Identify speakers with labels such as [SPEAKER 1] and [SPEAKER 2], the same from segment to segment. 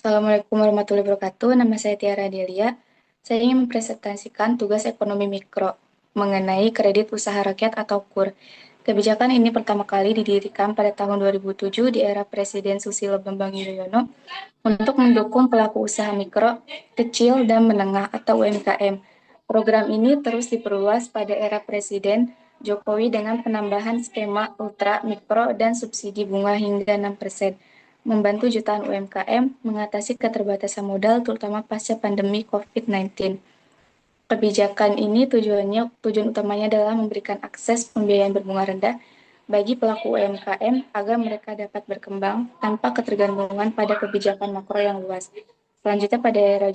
[SPEAKER 1] Assalamualaikum warahmatullahi wabarakatuh. Nama saya Tiara Delia. Saya ingin mempresentasikan tugas ekonomi mikro mengenai kredit usaha rakyat atau KUR. Kebijakan ini pertama kali didirikan pada tahun 2007 di era Presiden Susilo Bambang Yudhoyono untuk mendukung pelaku usaha mikro, kecil, dan menengah atau UMKM. Program ini terus diperluas pada era Presiden Jokowi dengan penambahan skema ultra mikro dan subsidi bunga hingga 6%, membantu jutaan UMKM mengatasi keterbatasan modal terutama pasca pandemi COVID-19. Kebijakan ini tujuan utamanya adalah memberikan akses pembiayaan berbunga rendah bagi pelaku UMKM agar mereka dapat berkembang tanpa ketergantungan pada kebijakan makro yang luas. Selanjutnya pada era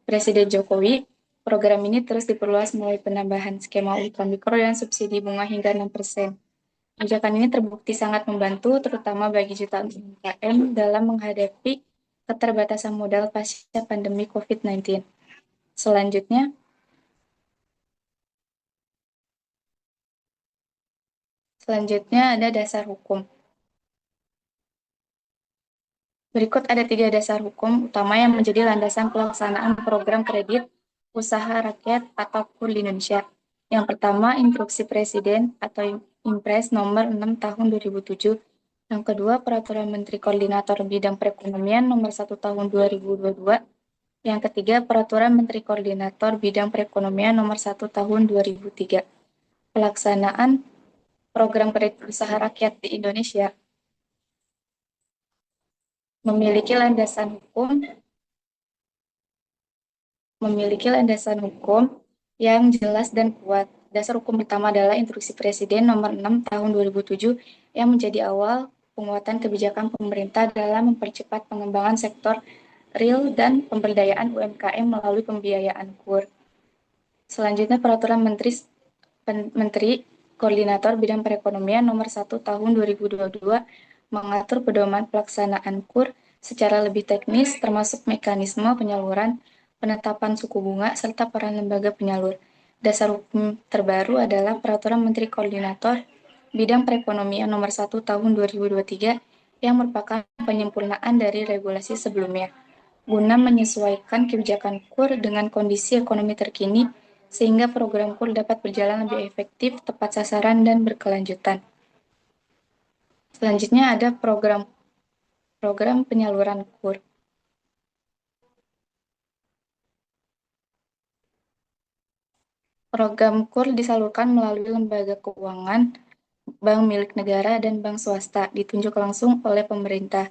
[SPEAKER 1] Presiden Jokowi, program ini terus diperluas melalui penambahan skema ultramikro dan subsidi bunga hingga 6%. Kebijakan ini terbukti sangat membantu, terutama bagi jutaan UMKM dalam menghadapi keterbatasan modal pasca pandemi COVID-19. Selanjutnya, selanjutnya ada dasar hukum. Berikut ada 3 dasar hukum utama yang menjadi landasan pelaksanaan program kredit usaha rakyat atau KUR di Indonesia. Yang pertama, Instruksi Presiden atau Impres nomor 6 tahun 2007. Yang kedua, Peraturan Menteri Koordinator Bidang Perekonomian nomor 1 tahun 2022. Yang ketiga, Peraturan Menteri Koordinator Bidang Perekonomian nomor 1 tahun 2003. Pelaksanaan program kredit usaha rakyat di Indonesia memiliki landasan hukum memiliki landasan hukum yang jelas dan kuat. Dasar hukum pertama adalah Instruksi Presiden Nomor 6 Tahun 2007 yang menjadi awal penguatan kebijakan pemerintah dalam mempercepat pengembangan sektor real dan pemberdayaan UMKM melalui pembiayaan KUR. Selanjutnya Peraturan Menteri Koordinator Bidang Perekonomian Nomor 1 Tahun 2022 mengatur pedoman pelaksanaan KUR secara lebih teknis termasuk mekanisme penyaluran, penetapan suku bunga, serta peran lembaga penyalur. Dasar hukum terbaru adalah Peraturan Menteri Koordinator Bidang Perekonomian Nomor 1 Tahun 2023 yang merupakan penyempurnaan dari regulasi sebelumnya guna menyesuaikan kebijakan KUR dengan kondisi ekonomi terkini sehingga program KUR dapat berjalan lebih efektif, tepat sasaran, dan berkelanjutan. Selanjutnya ada program penyaluran KUR. Program KUR disalurkan melalui lembaga keuangan, bank milik negara, dan bank swasta, ditunjuk langsung oleh pemerintah.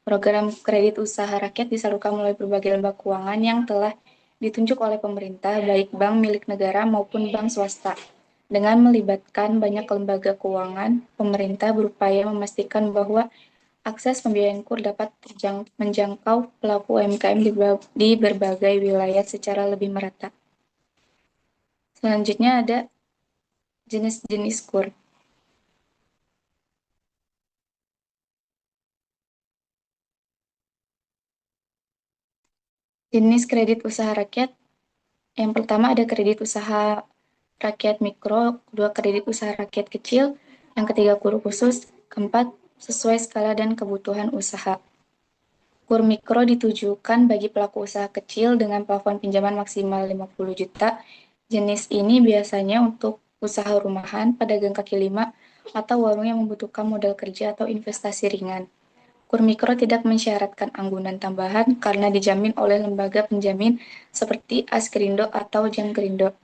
[SPEAKER 1] Program kredit usaha rakyat disalurkan melalui berbagai lembaga keuangan yang telah ditunjuk oleh pemerintah, baik bank milik negara maupun bank swasta. Dengan melibatkan banyak lembaga keuangan, pemerintah berupaya memastikan bahwa akses pembiayaan KUR dapat menjangkau pelaku UMKM di berbagai wilayah secara lebih merata. Selanjutnya ada jenis-jenis KUR. Jenis kredit usaha rakyat, yang pertama ada kredit usaha rakyat mikro, kedua kredit usaha rakyat kecil, yang ketiga KUR khusus, keempat sesuai skala dan kebutuhan usaha. KUR mikro ditujukan bagi pelaku usaha kecil dengan plafon pinjaman maksimal 50 juta. Jenis ini biasanya untuk usaha rumahan, pedagang kaki lima, atau warung yang membutuhkan modal kerja atau investasi ringan. KUR mikro tidak mensyaratkan anggunan tambahan karena dijamin oleh lembaga penjamin seperti Askrindo atau Jangkrindo.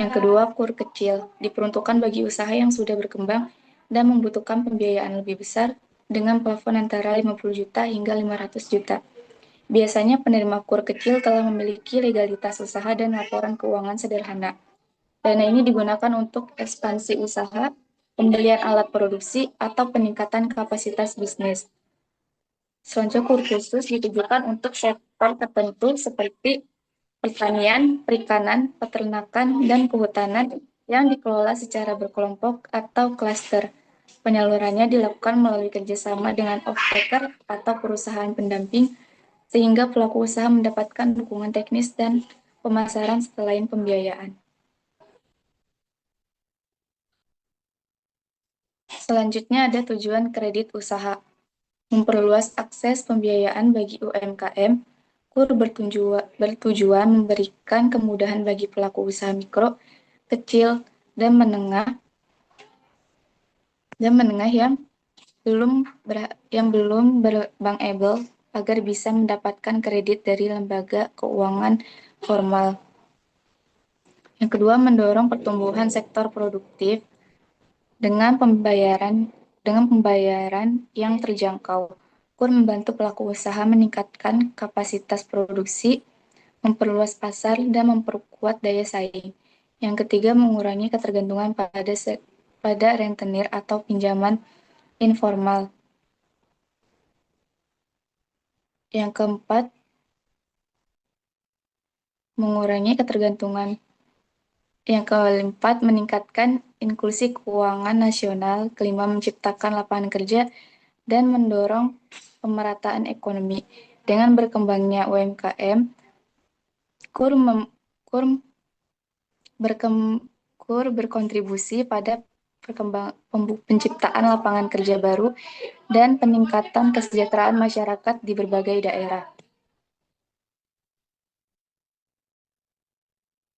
[SPEAKER 1] Yang kedua, KUR kecil diperuntukkan bagi usaha yang sudah berkembang dan membutuhkan pembiayaan lebih besar dengan plafon antara 50 juta hingga 500 juta. Biasanya penerima KUR kecil telah memiliki legalitas usaha dan laporan keuangan sederhana. Dana ini digunakan untuk ekspansi usaha, pembelian alat produksi, atau peningkatan kapasitas bisnis. Selanjutnya, KUR khusus ditujukan untuk sektor tertentu seperti pertanian, perikanan, peternakan, dan kehutanan yang dikelola secara berkelompok atau klaster. Penyalurannya dilakukan melalui kerjasama dengan off-taker atau perusahaan pendamping, sehingga pelaku usaha mendapatkan dukungan teknis dan pemasaran selain pembiayaan. Selanjutnya ada tujuan kredit usaha. memperluas akses pembiayaan bagi UMKM. KUR bertujuan memberikan kemudahan bagi pelaku usaha mikro, kecil, dan menengah yang belum bankable agar bisa mendapatkan kredit dari lembaga keuangan formal. Yang kedua, mendorong pertumbuhan sektor produktif dengan pembayaran yang terjangkau. KUR membantu pelaku usaha meningkatkan kapasitas produksi, memperluas pasar, dan memperkuat daya saing. Yang ketiga, mengurangi ketergantungan pada rentenir atau pinjaman informal. Yang keempat, mengurangi ketergantungan. Yang keempat, meningkatkan inklusi keuangan nasional. Kelima, menciptakan lapangan kerja dan mendorong pemerataan ekonomi. Dengan berkembangnya UMKM, KUR, KUR, KUR berkontribusi pada penciptaan lapangan kerja baru dan peningkatan kesejahteraan masyarakat di berbagai daerah.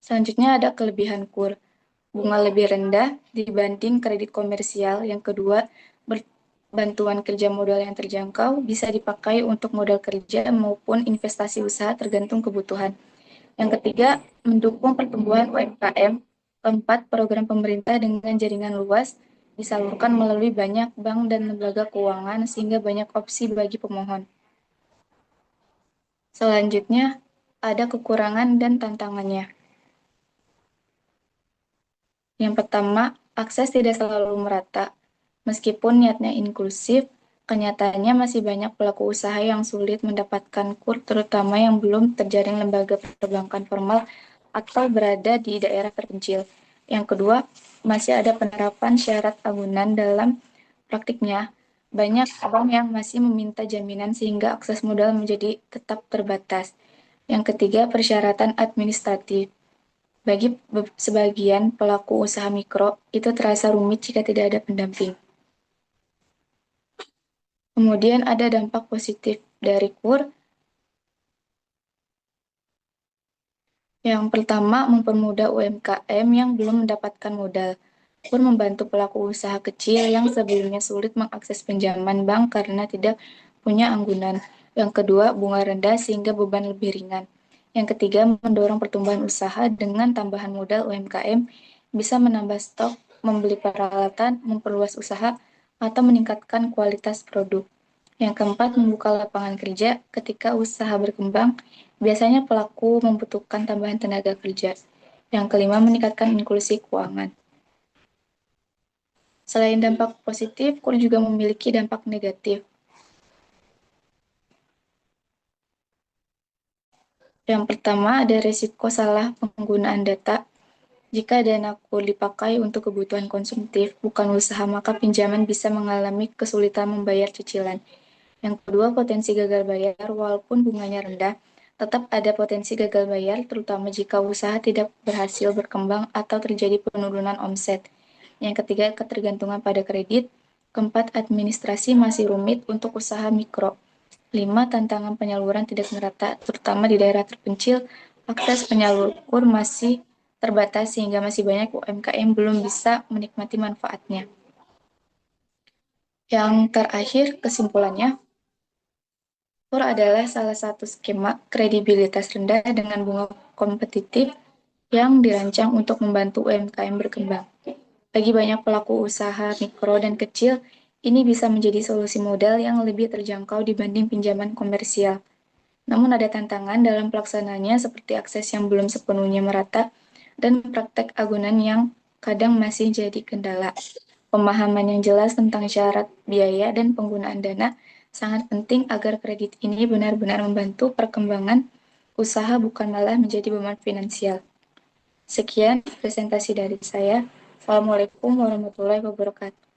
[SPEAKER 1] Selanjutnya ada kelebihan KUR. Bunga lebih rendah dibanding kredit komersial. Yang kedua, bantuan kerja modal yang terjangkau bisa dipakai untuk modal kerja maupun investasi usaha tergantung kebutuhan. Yang ketiga, mendukung pertumbuhan UMKM. Keempat, program pemerintah dengan jaringan luas disalurkan melalui banyak bank dan lembaga keuangan sehingga banyak opsi bagi pemohon. Selanjutnya, ada kekurangan dan tantangannya. Yang pertama, akses tidak selalu merata. Meskipun niatnya inklusif, kenyataannya masih banyak pelaku usaha yang sulit mendapatkan KUR, terutama yang belum terjaring lembaga perbankan formal atau berada di daerah terpencil. Yang kedua, masih ada penerapan syarat agunan dalam praktiknya. Banyak bank yang masih meminta jaminan sehingga akses modal menjadi tetap terbatas. Yang ketiga, persyaratan administratif. Bagi sebagian pelaku usaha mikro, itu terasa rumit jika tidak ada pendamping. Kemudian ada dampak positif dari KUR. Yang pertama, mempermudah UMKM yang belum mendapatkan modal. KUR membantu pelaku usaha kecil yang sebelumnya sulit mengakses pinjaman bank karena tidak punya anggunan. Yang kedua, bunga rendah sehingga beban lebih ringan. Yang ketiga, mendorong pertumbuhan usaha dengan tambahan modal UMKM bisa menambah stok, membeli peralatan, memperluas usaha, atau meningkatkan kualitas produk. Yang keempat, membuka lapangan kerja. Ketika usaha berkembang, biasanya pelaku membutuhkan tambahan tenaga kerja. Yang kelima, meningkatkan inklusi keuangan. Selain dampak positif, KUR juga memiliki dampak negatif. Yang pertama, ada risiko salah penggunaan data. Jika dana KUR dipakai untuk kebutuhan konsumtif, bukan usaha, maka pinjaman bisa mengalami kesulitan membayar cicilan. Yang kedua, potensi gagal bayar. Walaupun bunganya rendah, tetap ada potensi gagal bayar, terutama jika usaha tidak berhasil berkembang atau terjadi penurunan omset. Yang ketiga, ketergantungan pada kredit. Keempat, administrasi masih rumit untuk usaha mikro. 5, tantangan penyaluran tidak merata, terutama di daerah terpencil. Akses penyalur KUR masih terbatas sehingga masih banyak UMKM belum bisa menikmati manfaatnya. Yang terakhir, kesimpulannya, KUR adalah salah satu skema kredibilitas rendah dengan bunga kompetitif yang dirancang untuk membantu UMKM berkembang. Bagi banyak pelaku usaha mikro dan kecil, ini bisa menjadi solusi modal yang lebih terjangkau dibanding pinjaman komersial. Namun ada tantangan dalam pelaksanaannya seperti akses yang belum sepenuhnya merata dan praktek agunan yang kadang masih jadi kendala. Pemahaman yang jelas tentang syarat biaya dan penggunaan dana sangat penting agar kredit ini benar-benar membantu perkembangan usaha bukan malah menjadi beban finansial. Sekian presentasi dari saya. Assalamualaikum warahmatullahi wabarakatuh.